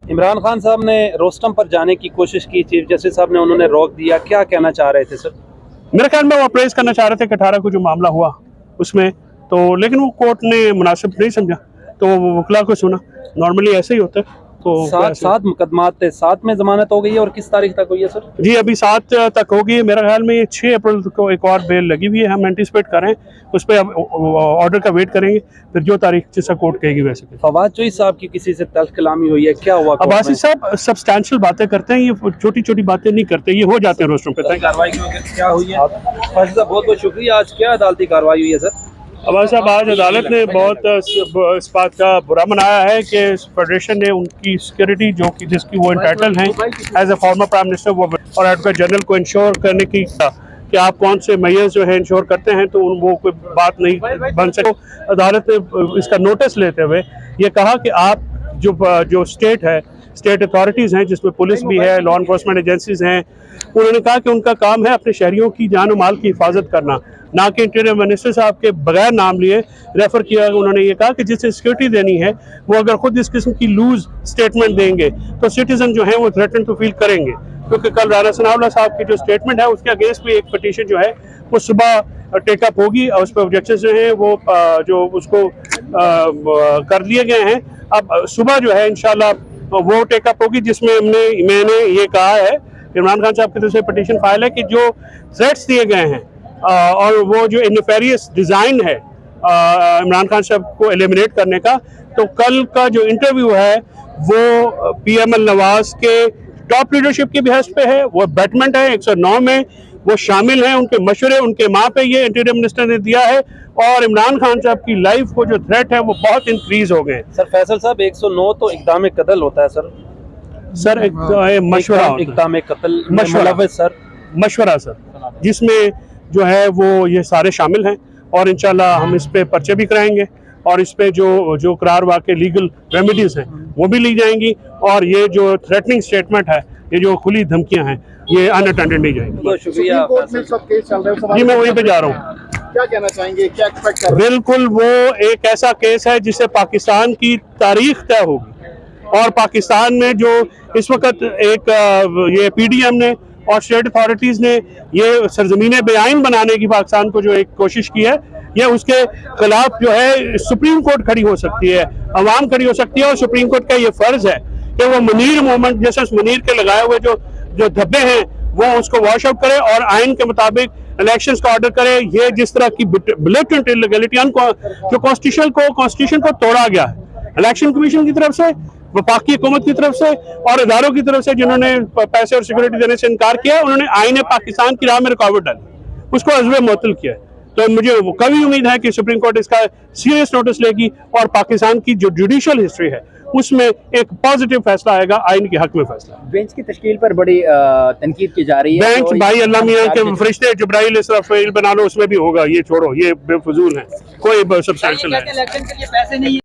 इमरान खान साहब ने रोस्टम पर जाने की कोशिश की, चीफ जस्टिस साहब ने उन्होंने रोक दिया, क्या कहना चाह रहे थे सर? मेरे ख्याल में वो अप्रेज करना चाह रहे थे कि 18 को जो मामला हुआ उसमें तो, लेकिन वो कोर्ट ने मुनासिब नहीं समझा तो वो वकला को सुना। नॉर्मली ऐसे ही होता है। तो सात मुकदमात थे, 7 में जमानत हो गई है और किस तारीख तक हुई है सर? जी अभी 7 तक होगी। मेरे ख्याल में ये 6 अप्रैल को एक और बेल लगी हुई है। हम एंटिसिपेट कर रहे हैं उस पर, अब ऑर्डर का वेट करेंगे, फिर जो तारीख जैसा कोर्ट कहेगी वैसे। फवाद चौधरी साहब की किसी से तल्ख कलामी हुई है, क्या हुआ? अब्बासी साहब सब्सटैंशियल बातें करते हैं, ये छोटी छोटी बातें नहीं करते, ये हो जाते हैं रोस्टरों पे। कार्रवाई क्या हुई है? बहुत बहुत शुक्रिया। आज क्या अदालती कार्रवाई हुई है सर? अब्बासी साहब आज अदालत ने बहुत इस बात का बुरा मनाया है कि फेडरेशन ने उनकी सिक्योरिटी जो कि जिसकी वो इंटाइटल हैं as a former prime minister वो और एडवोकेट जनरल को इंश्योर करने की कि आप कौन से मेयर्स जो है इंश्योर करते हैं, तो वो कोई बात नहीं बन सके। अदालत ने इसका नोटिस लेते हुए ये कहा कि आप जो स्टेट अथॉरिटीज़ हैं जिसमें पुलिस भी है, लॉ इन्फोर्समेंट एजेंसीज हैं, उन्होंने कहा कि उनका काम है अपने शहरियों की जान और माल की हिफाजत करना, ना कि इंटीरियर मिनिस्टर साहब के बगैर नाम लिए रेफर किया। उन्होंने ये कहा कि जिसे सिक्योरिटी देनी है वो अगर खुद इस किस्म की लूज स्टेटमेंट देंगे तो सिटीजन जो है वो थ्रेटन टू फील करेंगे, क्योंकि कल राना सनाउल्लाह साहब की जो स्टेटमेंट है उसके अगेंस्ट भी एक पिटीशन जो है वो सुबह टेकअप होगी और उस पर ऑब्जेक्शन जो है वो जो उसको कर लिए गए हैं। अब सुबह जो है इंशाल्लाह वो टेकअप होगी, जिसमें मैंने ये कहा है इमरान खान साहब की तरफ से पिटीशन फाइल है कि जो थ्रेट्स दिए गए हैं और वो जो नेफेरियस डिज़ाइन है इमरान खान साहब को एलिमिनेट करने का, तो कल का जो इंटरव्यू है वो PML नवाज के टॉप लीडरशिप की बहस पे है, वो बैटमेंट है 109 में वो शामिल हैं, उनके मशवरे उनके माँ पे ये इंटीरियर मिनिस्टर ने दिया है और इमरान खान साहब की लाइफ को जो थ्रेट है वो बहुत इंक्रीज हो गए। सर फैसल साहब 109 तो इक़दाम कत्ल होता है सर एक मशवरा इक़दाम कत्ल मशवरा सर, जिसमें जो है वो ये सारे शामिल हैं और इंशाल्लाह हम इस पे पर्चे भी कराएंगे और इस पे जो करार वाक़े लीगल रेमेडीज हैं वो भी ली जाएंगी और ये जो थ्रेटनिंग स्टेटमेंट है, ये जो खुली धमकियां हैं, ये अनअटेंडेड नहीं जाएंगी। बहुत शुक्रिया। जी मैं वहीं पे जा रहा हूँ। क्या कहना चाहेंगे, क्या एक्सपेक्ट कर रहे हैं? बिल्कुल वो एक ऐसा केस है जिससे पाकिस्तान की तारीख तय होगी और पाकिस्तान में जो इस वक्त एक ये PDM ने और स्टेट अथॉरिटीज़ ने ये सरजमीन बेआइन बनाने की पाकिस्तान को जो एक कोशिश की है, ये उसके खिलाफ जो है सुप्रीम कोर्ट खड़ी हो सकती है, अवाम खड़ी हो सकती है और सुप्रीम कोर्ट का ये फर्ज है कि वो मुनीर मूवमेंट जैसे मुनीर के लगाए हुए जो धब्बे हैं वो उसको वॉश आउट करे और आइन के मुताबिक इलेक्शंस का ऑर्डर करे। ये जिस तरह की ब्लेटेंट इलीगैलिटी जो कॉन्स्टिट्यूशन को तोड़ा गया है इलेक्शन कमीशन की तरफ से, वफाकी हुकूमत की तरफ से और इदारों की तरफ से जिन्होंने पैसे और सिक्योरिटी देने से इनकार किया, उन्होंने आईन पाकिस्तान की राह में रुकावट डाली, उसको अज़्व मुअत्तल किया है। तो मुझे वो कभी उम्मीद है कि सुप्रीम कोर्ट इसका सीरियस नोटिस लेगी और पाकिस्तान की जो जुडिशल हिस्ट्री है उसमें एक पॉजिटिव फैसला आएगा, आइन के हक में फैसला। बेंच की तश्कील पर बड़ी तनकीद की जा रही है। बेंच भाई अल्लाह मियां के फरिश्ते जिब्राइल इसराफील बना लो, उसमें भी होगा, ये छोड़ो, ये बेफजूल है, कोई सब्सटेंशियल है।